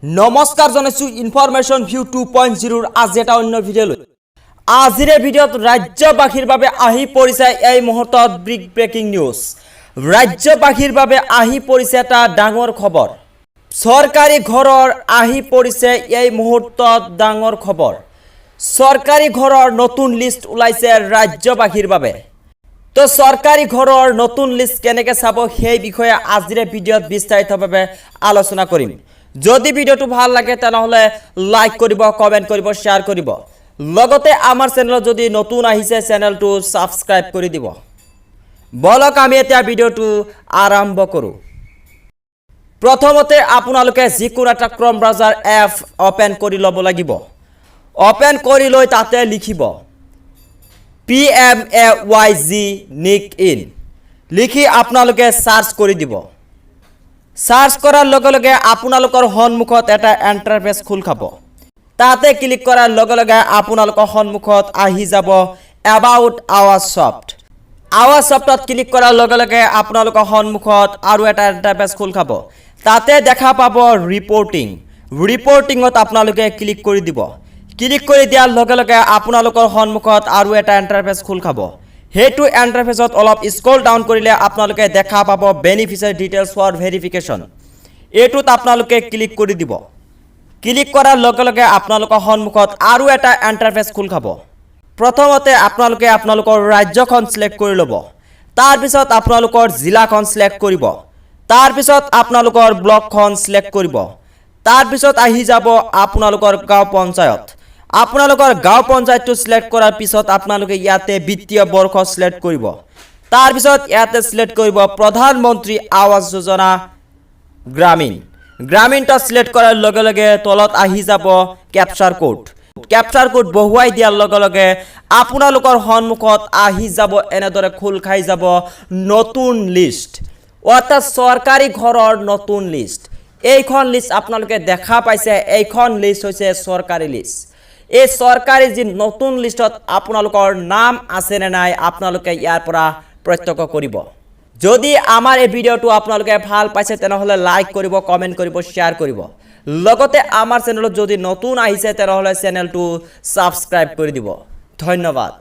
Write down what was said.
নমস্কাৰ জনাইছো information view 2.0 আজি এটা অন্য ভিডিঅ লৈ আজিৰ ভিডিঅত ৰাজ্যবাসীৰ বাবে আহি পৰিছে এই মুহূৰ্তত বিগ ব্ৰেকিং নিউজ ৰাজ্যবাসীৰ বাবে আহি পৰিছে এটা ডাঙৰ খবৰ সৰকাৰি ঘৰৰ আহি পৰিছে এই মুহূৰ্তত ডাঙৰ খবৰ সৰকাৰি ঘৰৰ নতুন লিষ্ট ওলাইছে ৰাজ্যবাসীৰ বাবে তো সৰকাৰি ঘৰৰ নতুন লিষ্ট কেনেকৈ চাব সেই বিষয়ে আজিৰ ভিডিঅত বিস্তাৰিতভাৱে আলোচনা কৰিম যদি ভিডিঅটো ভাল লাগে তেনহলে লাইক কৰিব কমেন্ট কৰিব শেয়াৰ কৰিব লগতে আমাৰ চেনেলত যদি নতুন আহিছে চেনেলটো সাবস্ক্ৰাইব কৰি দিব বলক আমি এতিয়া ভিডিঅটো আৰম্ভ কৰো প্ৰথমতে আপোনালোকে যিকোনো এটা ক্ৰম ব্ৰাউজাৰ এপ ওপেন কৰি ল'ব লাগিব ওপেন কৰি লৈ তাতে লিখিব Pmayg নিক ইন লিখি আপোনালোকে সাৰ্চ কৰি দিব সাৰ্চ কৰাৰ লগে লগে আপোনালোকৰ সন্মুখত এটা ইন্টাৰফেস খোল খাব তাতে ক্লিক কৰাৰ লগে লগে আপোনালোকৰ সন্মুখত আহি যাব এবাউট আৱাৰ সফ্টত ক্লিক কৰাৰ লগে লগে আপোনালোকৰ সন্মুখত আৰু এটা ইন্টাৰফেস খোল খাব তাতে দেখা পাব ৰিপৰ্টিংত আপোনালোকে ক্লিক কৰি দিব ক্লিক কৰি দিয়াৰ লগে লগে আপোনালোকৰ সন্মুখত আৰু এটা ইন্টাৰফেস খোল খাব হেতু ইন্টাৰফেসত অলপ স্ক্ৰল ডাউন কৰিলে আপোনালোকে দেখা পাব বেনিফিচিয়াৰী ডিটেইলছ ফৰ ভেৰিফিকেশন এটুত আপোনালোকে ক্লিক কৰি দিব ক্লিক কৰাৰ লগে লগে আপোনালোকৰ সন্মুখত আৰু এটা ইন্টাৰফেস খোল খাব প্ৰথমতে আপোনালোকে আপোনালোকৰ ৰাজ্যখন সিলেক্ট কৰি ল'ব তাৰ পিছত আপোনালোকৰ জিলাখন সিলেক্ট কৰিব তাৰ পিছত আপোনালোকৰ ব্লকখন সিলেক্ট কৰিব তাৰ পিছত আহি যাব আপোনালোকৰ গাঁও পঞ্চায়ত আপোনালোকৰ গাঁও পঞ্চায়তটো সিলেক্ট কৰাৰ পিছত আপোনালোকে ইয়াতে বিত্তীয় বৰ্ষ সিলেক্ট কৰিব তাৰ পিছত ইয়াতে সিলেক্ট কৰিব প্ৰধানমন্ত্ৰী আৱাস যোজনা গ্ৰামীণটো সিলেক্ট কৰাৰ লগে লগে তলত আহি যাব ক্যাপচাৰ কোড বহুৱাই দিয়াৰ লগে লগে আপোনালোকৰ সন্মুখত আহি যাব এনেদৰে খোল খাই যাব নতুন লিষ্ট অৰ্থাৎ সৰকাৰি ঘৰৰ নতুন লিষ্ট এইখন লিষ্ট আপোনালোকে দেখা পাইছে এইখন লিষ্ট হৈছে সৰকাৰি লিষ্ট এই সৰকাৰি যে নতুন লিষ্টত আপোনালোকৰ নাম আছে নে নাই আপোনালোকে ইয়াৰ পৰা প্ৰত্যক্ষ কৰিব যদি আমাৰ এই ভিডিঅটো আপোনালোকে ভাল পাইছে তেনহলে লাইক কৰিব কমেন্ট কৰিব শেয়াৰ কৰিব লগতে আমাৰ চেনেলত যদি নতুন আহিছে তেনহলে চেনেলটো সাবস্ক্ৰাইব কৰি দিব ধন্যবাদ